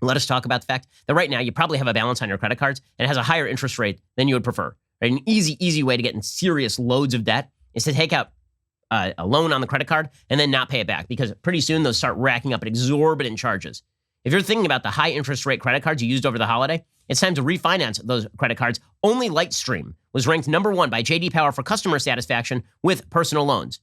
let us talk about the fact that right now you probably have a balance on your credit cards and it has a higher interest rate than you would prefer. Right? An easy way to get in serious loads of debt is to take out a loan on the credit card and then not pay it back because pretty soon those start racking up at exorbitant charges. If you're thinking about the high interest rate credit cards you used over the holiday, it's time to refinance those credit cards. Only Lightstream was ranked number 1 by J.D. Power for customer satisfaction with personal loans.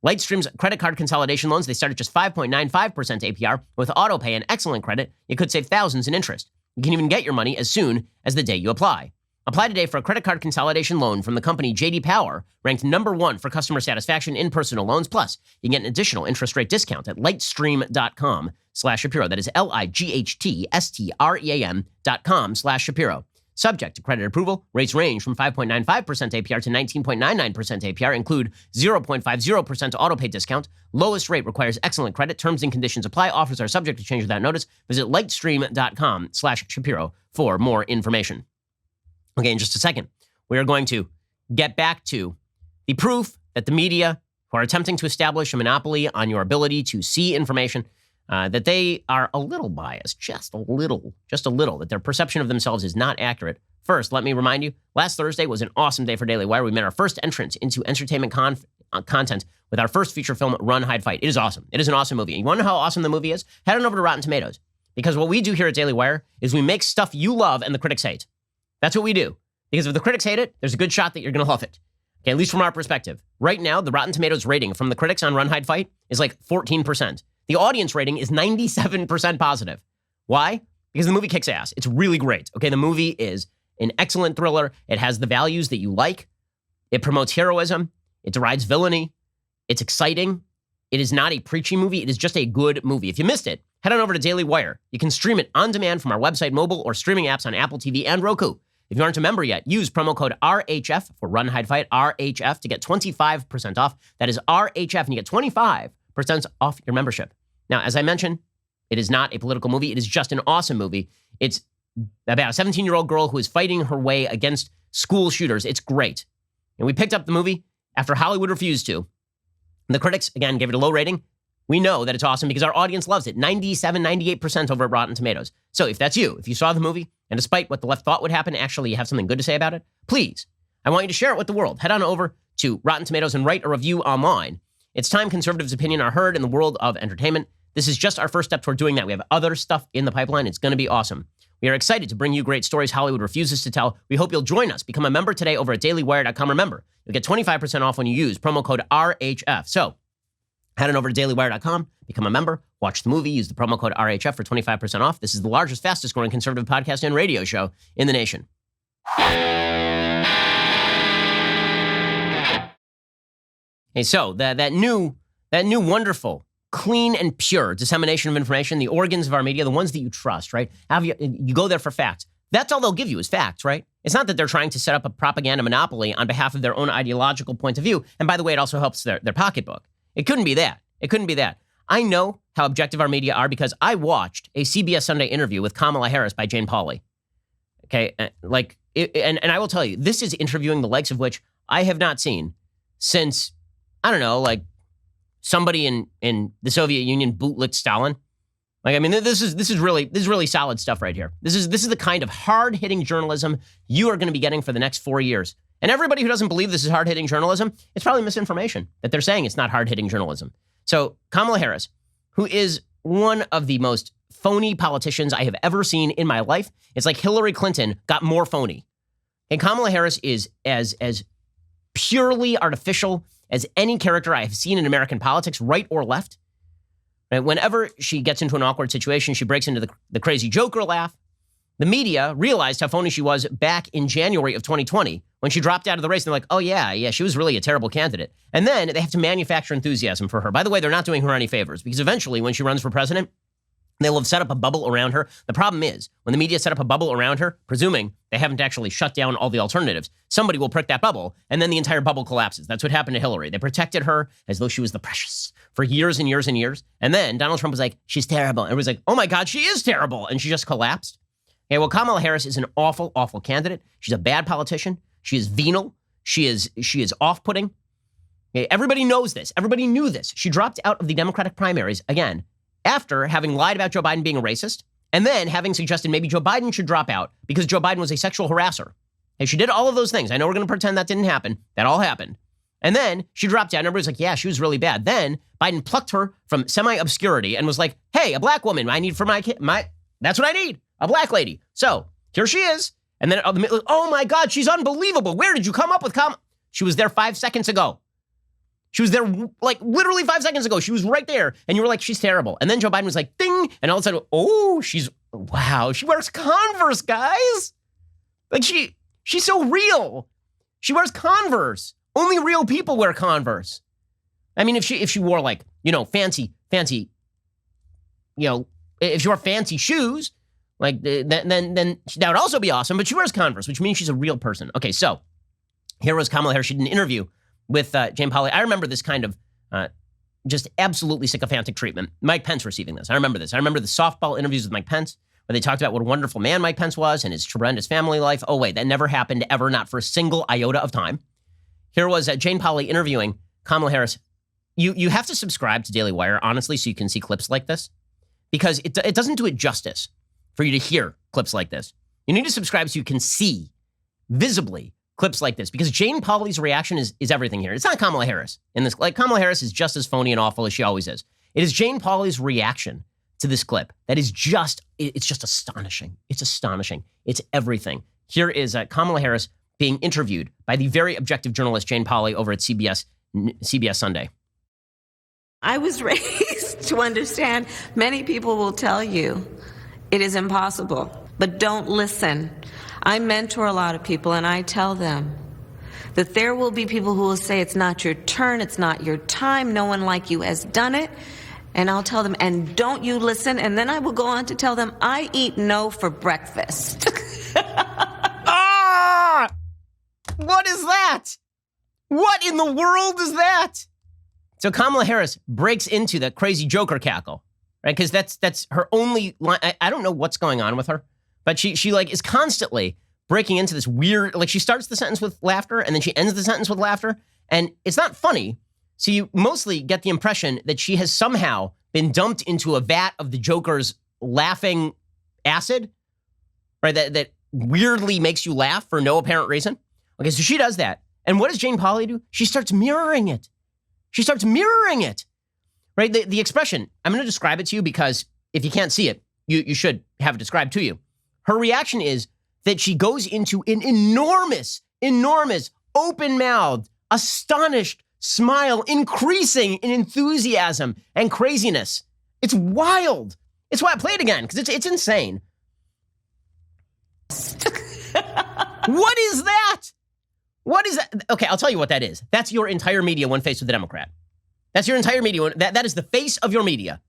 Lightstream's credit card consolidation loans, they start at just 5.95% APR. With autopay and excellent credit, you could save thousands in interest. You can even get your money as soon as the day you apply. Apply today for a credit card consolidation loan from the company J.D. Power, ranked number 1 for customer satisfaction in personal loans. Plus, you can get an additional interest rate discount at lightstream.com/Shapiro. That is LIGHTSTREAM.com/Shapiro. Subject to credit approval, rates range from 5.95% APR to 19.99% APR, include 0.50% autopay discount. Lowest rate requires excellent credit. Terms and conditions apply. Offers are subject to change without notice. Visit lightstream.com/Shapiro for more information. Okay, in just a second, we are going to get back to the proof that the media, who are attempting to establish a monopoly on your ability to see information, that they are a little biased, just a little, that their perception of themselves is not accurate. First, let me remind you, last Thursday was an awesome day for Daily Wire. We made our first entrance into entertainment content with our first feature film, Run, Hide, Fight. It is awesome. It is an awesome movie. And you want to know how awesome the movie is? Head on over to Rotten Tomatoes. Because what we do here at Daily Wire is we make stuff you love and the critics hate. That's what we do. Because if the critics hate it, there's a good shot that you're going to love it. Okay, at least from our perspective. Right now, the Rotten Tomatoes rating from the critics on Run, Hide, Fight is like 14%. The audience rating is 97% positive. Why? Because the movie kicks ass. It's really great. Okay, the movie is an excellent thriller. It has the values that you like. It promotes heroism. It derides villainy. It's exciting. It is not a preachy movie. It is just a good movie. If you missed it, head on over to Daily Wire. You can stream it on demand from our website, mobile, or streaming apps on Apple TV and Roku. If you aren't a member yet, use promo code RHF for Run, Hide, Fight, RHF, to get 25% off. That is RHF, and you get 25% off your membership. Now, as I mentioned, it is not a political movie. It is just an awesome movie. It's about a 17-year-old girl who is fighting her way against school shooters. It's great. And we picked up the movie after Hollywood refused to. And the critics, again, gave it a low rating. We know that it's awesome because our audience loves it. 97, 98% over at Rotten Tomatoes. So if that's you, if you saw the movie, and despite what the left thought would happen, actually you have something good to say about it, please, I want you to share it with the world. Head on over to Rotten Tomatoes and write a review online. It's time conservatives' opinion are heard in the world of entertainment. This is just our first step toward doing that. We have other stuff in the pipeline. It's going to be awesome. We are excited to bring you great stories Hollywood refuses to tell. We hope you'll join us. Become a member today over at dailywire.com. Remember, you'll get 25% off when you use promo code RHF. So head on over to dailywire.com, become a member, watch the movie, use the promo code RHF for 25% off. This is the largest, fastest growing conservative podcast and radio show in the nation. Hey, so that new wonderful, clean and pure dissemination of information, the organs of our media, the ones that you trust, right? You go there for facts. That's all they'll give you is facts, right? It's not that they're trying to set up a propaganda monopoly on behalf of their own ideological point of view. And by the way, it also helps their pocketbook. It couldn't be that. It couldn't be that. I know how objective our media are because I watched a CBS Sunday interview with Kamala Harris by Jane Pauley. Okay, and I will tell you, this is interviewing the likes of which I have not seen since, I don't know, like somebody in the Soviet Union bootlicked Stalin. Like, I mean, this is really solid stuff right here. This is the kind of hard-hitting journalism you are going to be getting for the next 4 years. And everybody who doesn't believe this is hard-hitting journalism, it's probably misinformation that they're saying it's not hard-hitting journalism. So Kamala Harris, who is one of the most phony politicians I have ever seen in my life, it's like Hillary Clinton got more phony. And Kamala Harris is as purely artificial as any character I have seen in American politics, right or left. Right? Whenever she gets into an awkward situation, she breaks into the crazy Joker laugh. The media realized how phony she was back in January of 2020 when she dropped out of the race. And they're like, oh, yeah, she was really a terrible candidate. And then they have to manufacture enthusiasm for her. By the way, they're not doing her any favors because eventually when she runs for president, they'll have set up a bubble around her. The problem is when the media set up a bubble around her, presuming they haven't actually shut down all the alternatives, somebody will prick that bubble and then the entire bubble collapses. That's what happened to Hillary. They protected her as though she was the precious for years and years and years. And then Donald Trump was like, she's terrible. And it was like, oh my God, she is terrible. And she just collapsed. Okay, well, Kamala Harris is an awful, awful candidate. She's a bad politician. She is venal. She is off-putting. Okay, everybody knows this. Everybody knew this. She dropped out of the Democratic primaries again after having lied about Joe Biden being a racist and then having suggested maybe Joe Biden should drop out because Joe Biden was a sexual harasser. Okay, she did all of those things. I know we're going to pretend that didn't happen. That all happened. And then she dropped out and everybody's like, yeah, she was really bad. Then Biden plucked her from semi-obscurity and was like, hey, a black woman I need for my kid. That's what I need, a black lady. So here she is. And then, oh my God, she's unbelievable. Where did you come up with She was there 5 seconds ago. She was there like literally 5 seconds ago. She was right there. And you were like, she's terrible. And then Joe Biden was like, ding. And all of a sudden, oh, wow, she wears Converse, guys. Like she's so real. She wears Converse. Only real people wear Converse. I mean, if she wore like, fancy, if she wore fancy shoes, like then that would also be awesome. But she wears Converse, which means she's a real person. Okay, so here was Kamala Harris. She did an interview with Jane Pauley. I remember this kind of just absolutely sycophantic treatment. Mike Pence receiving this. I remember this. I remember the softball interviews with Mike Pence where they talked about what a wonderful man Mike Pence was and his tremendous family life. Oh, wait, that never happened ever, not for a single iota of time. Here was Jane Pauley interviewing Kamala Harris. You have to subscribe to Daily Wire, honestly, so you can see clips like this, because it doesn't do it justice for you to hear clips like this. You need to subscribe so you can see visibly clips like this, because Jane Pauley's reaction is everything here. It's not Kamala Harris in this. Like, Kamala Harris is just as phony and awful as she always is. It is Jane Pauley's reaction to this clip that is it's just astonishing. It's astonishing. It's everything. Here is Kamala Harris being interviewed by the very objective journalist Jane Pauley over at CBS Sunday. I was raised to understand many people will tell you it is impossible, but don't listen. I mentor a lot of people and I tell them that there will be people who will say it's not your turn, it's not your time, no one like you has done it. And I'll tell them, and don't you listen? And then I will go on to tell them, I eat no for breakfast. What is that? What in the world is that? So Kamala Harris breaks into that crazy Joker cackle, right? Because that's her only line. I don't know what's going on with her, but she like is constantly breaking into this weird, like she starts the sentence with laughter and then she ends the sentence with laughter. And it's not funny. So you mostly get the impression that she has somehow been dumped into a vat of the Joker's laughing acid, right? That weirdly makes you laugh for no apparent reason. Okay, so she does that. And what does Jane Pauley do? She starts mirroring it. Right? The expression, I'm going to describe it to you because if you can't see it, you should have it described to you. Her reaction is that she goes into an enormous, open-mouthed, astonished smile, increasing in enthusiasm and craziness. It's wild. It's why I play it again, because it's insane. What is that? What is that? Okay, I'll tell you what that is. That's your entire media when faced with a Democrat. That's your entire media. That is the face of your media.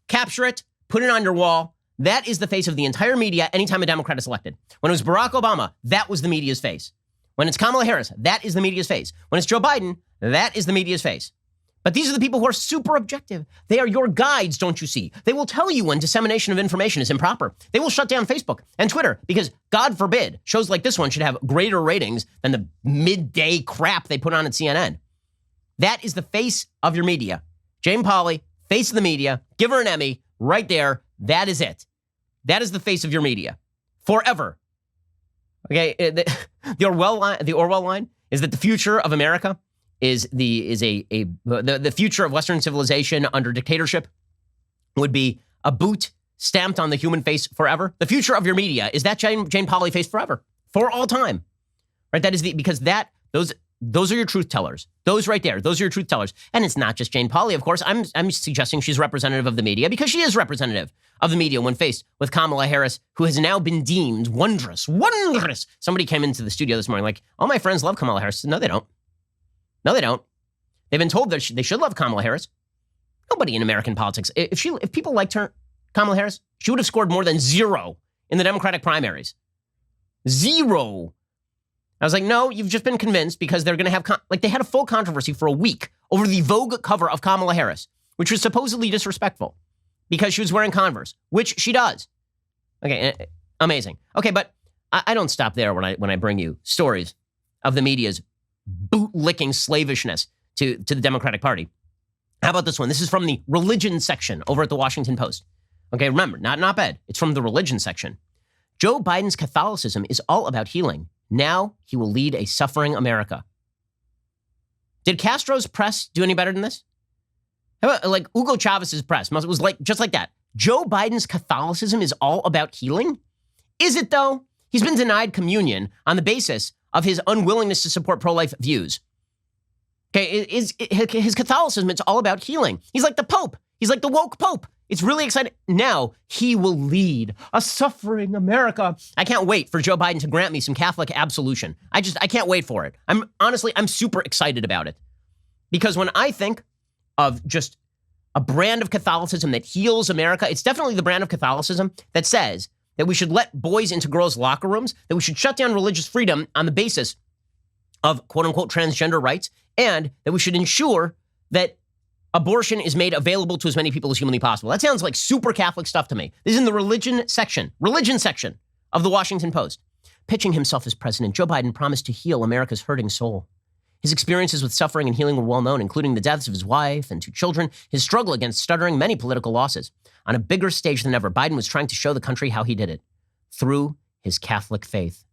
Capture it, put it on your wall. That is the face of the entire media anytime a Democrat is elected. When it was Barack Obama, that was the media's face. When it's Kamala Harris, that is the media's face. When it's Joe Biden, that is the media's face. But these are the people who are super objective. They are your guides, don't you see? They will tell you when dissemination of information is improper. They will shut down Facebook and Twitter because, God forbid, shows like this one should have greater ratings than the midday crap they put on at CNN. That is the face of your media. Jane Pauley, face of the media. Give her an Emmy right there. That is it. That is the face of your media. Forever. Okay, the Orwell line is that the future of America is the future of Western civilization under dictatorship would be a boot stamped on the human face forever. The future of your media is that Jane Pauley face forever, for all time, right? That is because those are your truth tellers. Those right there, those are your truth tellers. And it's not just Jane Pauley, of course. I'm suggesting she's representative of the media because she is representative of the media when faced with Kamala Harris, who has now been deemed wondrous. Somebody came into the studio this morning like, all my friends love Kamala Harris. No, they don't. No, they don't. They've been told that they should love Kamala Harris. Nobody in American politics, if people liked her, Kamala Harris, she would have scored more than 0 in the Democratic primaries. 0. I was like, no, you've just been convinced because they're going to have, they had a full controversy for a week over the Vogue cover of Kamala Harris, which was supposedly disrespectful because she was wearing Converse, which she does. Okay, amazing. Okay, but I don't stop there when I bring you stories of the media's boot-licking slavishness to the Democratic Party. How about this one? This is from the religion section over at the Washington Post. Okay, remember, not an op-ed. It's from the religion section. Joe Biden's Catholicism is all about healing. Now he will lead a suffering America. Did Castro's press do any better than this? How about like Hugo Chavez's press? It was like just like that. Joe Biden's Catholicism is all about healing? Is it though? He's been denied communion on the basis of his unwillingness to support pro-life views. Okay, his Catholicism, it's all about healing. He's like the Pope. He's like the woke Pope. It's really exciting. Now he will lead a suffering America. I can't wait for Joe Biden to grant me some Catholic absolution. I can't wait for it. I'm super excited about it. Because when I think of just a brand of Catholicism that heals America, it's definitely the brand of Catholicism that says that we should let boys into girls' locker rooms, that we should shut down religious freedom on the basis of quote unquote transgender rights, and that we should ensure that abortion is made available to as many people as humanly possible. That sounds like super Catholic stuff to me. This is in the religion section of the Washington Post. Pitching himself as president, Joe Biden promised to heal America's hurting soul. His experiences with suffering and healing were well known, including the deaths of his wife and 2 children, his struggle against stuttering, many political losses. On a bigger stage than ever, Biden was trying to show the country how he did it, through his Catholic faith.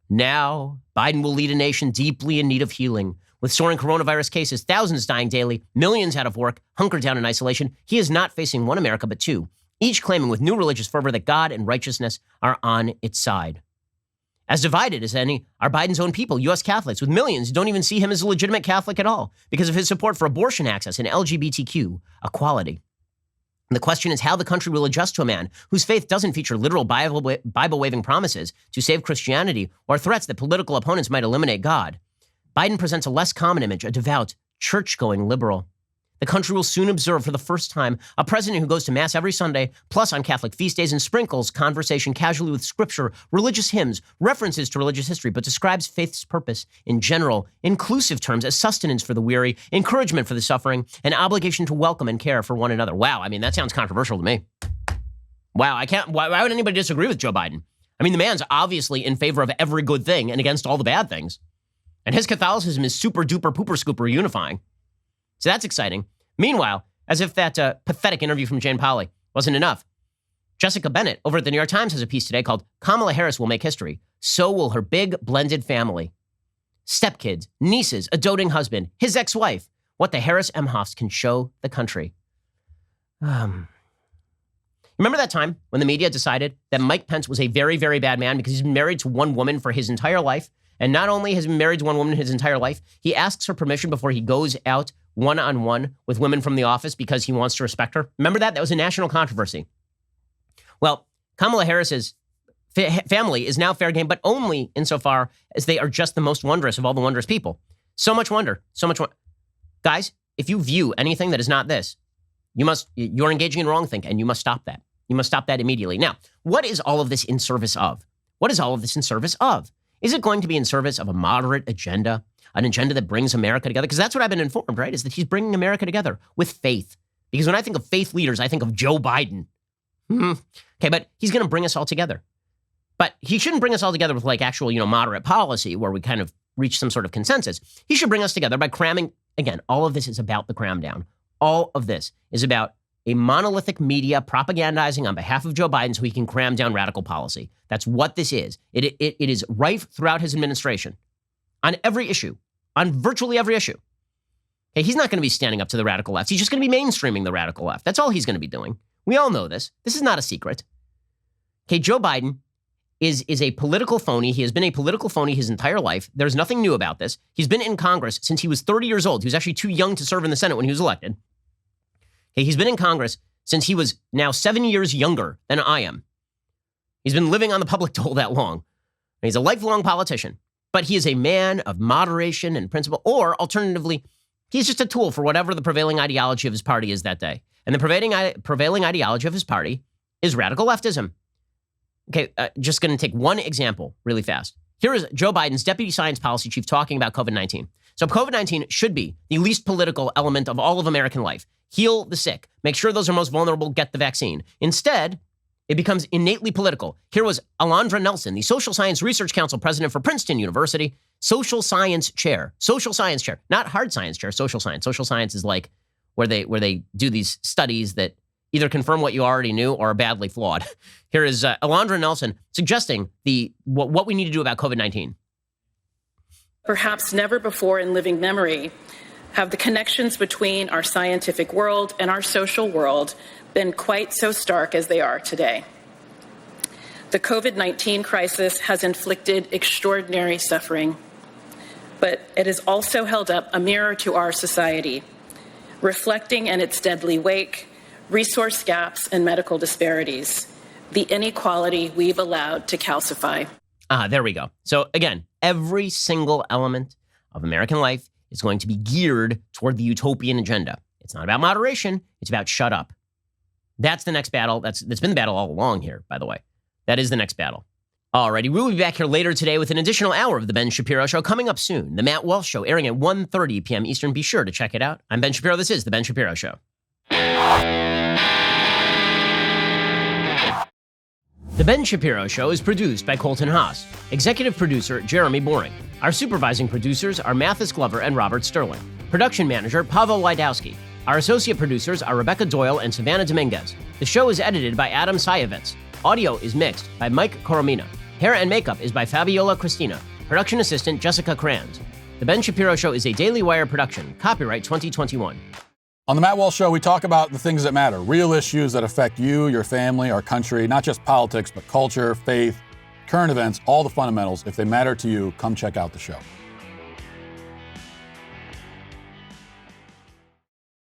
Now, Biden will lead a nation deeply in need of healing. With soaring coronavirus cases, thousands dying daily, millions out of work, hunkered down in isolation, he is not facing one America but 2, each claiming with new religious fervor that God and righteousness are on its side. As divided as any are Biden's own people, U.S. Catholics, with millions who don't even see him as a legitimate Catholic at all because of his support for abortion access and LGBTQ equality. And the question is how the country will adjust to a man whose faith doesn't feature literal Bible-waving promises to save Christianity or threats that political opponents might eliminate God. Biden presents a less common image, a devout, church-going liberal. The country will soon observe for the first time a president who goes to Mass every Sunday, plus on Catholic feast days and sprinkles conversation casually with scripture, religious hymns, references to religious history, but describes faith's purpose in general, inclusive terms as sustenance for the weary, encouragement for the suffering, and obligation to welcome and care for one another. Wow, I mean, that sounds controversial to me. Wow, why would anybody disagree with Joe Biden? I mean, the man's obviously in favor of every good thing and against all the bad things. And his Catholicism is super duper pooper scooper unifying. So that's exciting. Meanwhile, as if that pathetic interview from Jane Pauley wasn't enough, Jessica Bennett over at the New York Times has a piece today called Kamala Harris Will Make History. So will her big blended family. Stepkids, nieces, a doting husband, his ex-wife. What the Harris Emhoffs can show the country. Remember that time when the media decided that Mike Pence was a very, very bad man because he's been married to one woman for his entire life? And not only has he been married to one woman his entire life, he asks her permission before he goes out one-on-one with women from the office because he wants to respect her. Remember that? That was a national controversy. Well, Kamala Harris's family is now fair game, but only insofar as they are just the most wondrous of all the wondrous people. So much wonder, so much wonder. Guys, if you view anything that is not this, you're engaging in wrong thinking, and you must stop that. You must stop that immediately. Now, what is all of this in service of? What is all of this in service of? Is it going to be in service of a moderate agenda, an agenda that brings America together? Because that's what I've been informed, right, is that he's bringing America together with faith. Because when I think of faith leaders, I think of Joe Biden. Okay, but he's going to bring us all together. But he shouldn't bring us all together with like actual, moderate policy where we kind of reach some sort of consensus. He should bring us together by cramming. Again, all of this is about the cram down. All of this is about a monolithic media propagandizing on behalf of Joe Biden so he can cram down radical policy. That's what this is. It is rife throughout his administration on every issue, on virtually every issue. Okay, he's not going to be standing up to the radical left. He's just going to be mainstreaming the radical left. That's all he's going to be doing. We all know this. This is not a secret. Okay, Joe Biden is a political phony. He has been a political phony his entire life. There's nothing new about this. He's been in Congress since he was 30 years old. He was actually too young to serve in the Senate when he was elected. Okay, he's been in Congress since he was now 7 years younger than I am. He's been living on the public dole that long. He's a lifelong politician, but he is a man of moderation and principle, or alternatively, he's just a tool for whatever the prevailing ideology of his party is that day. And the prevailing ideology of his party is radical leftism. Okay, just going to take one example really fast. Here is Joe Biden's deputy science policy chief talking about COVID-19. So COVID-19 should be the least political element of all of American life. Heal the sick. Make sure those are most vulnerable get the vaccine. Instead, it becomes innately political. Here was Alondra Nelson, the Social Science Research Council president for Princeton University, social science chair, not hard science chair, social science. Social science is like where they do these studies that either confirm what you already knew or are badly flawed. Here is Alondra Nelson suggesting what we need to do about COVID-19. Perhaps never before in living memory have the connections between our scientific world and our social world been quite so stark as they are today. The COVID-19 crisis has inflicted extraordinary suffering, but it has also held up a mirror to our society, reflecting in its deadly wake resource gaps and medical disparities, the inequality we've allowed to calcify. There we go. So again, every single element of American life is going to be geared toward the utopian agenda. It's not about moderation. It's about shut up. That's the next battle. That's been the battle all along here, by the way. That is the next battle. Alrighty, we'll be back here later today with an additional hour of The Ben Shapiro Show coming up soon. The Matt Walsh Show airing at 1:30 p.m. Eastern. Be sure to check it out. I'm Ben Shapiro. This is The Ben Shapiro Show. The Ben Shapiro Show is produced by Colton Haas. Executive producer, Jeremy Boring. Our supervising producers are Mathis Glover and Robert Sterling. Production manager, Pavel Wydowski. Our associate producers are Rebecca Doyle and Savannah Dominguez. The show is edited by Adam Sayevitz. Audio is mixed by Mike Coromina. Hair and makeup is by Fabiola Cristina. Production assistant, Jessica Kranz. The Ben Shapiro Show is a Daily Wire production. Copyright 2021. On the Matt Walsh Show, we talk about the things that matter, real issues that affect you, your family, our country, not just politics, but culture, faith, current events, all the fundamentals. If they matter to you, come check out the show.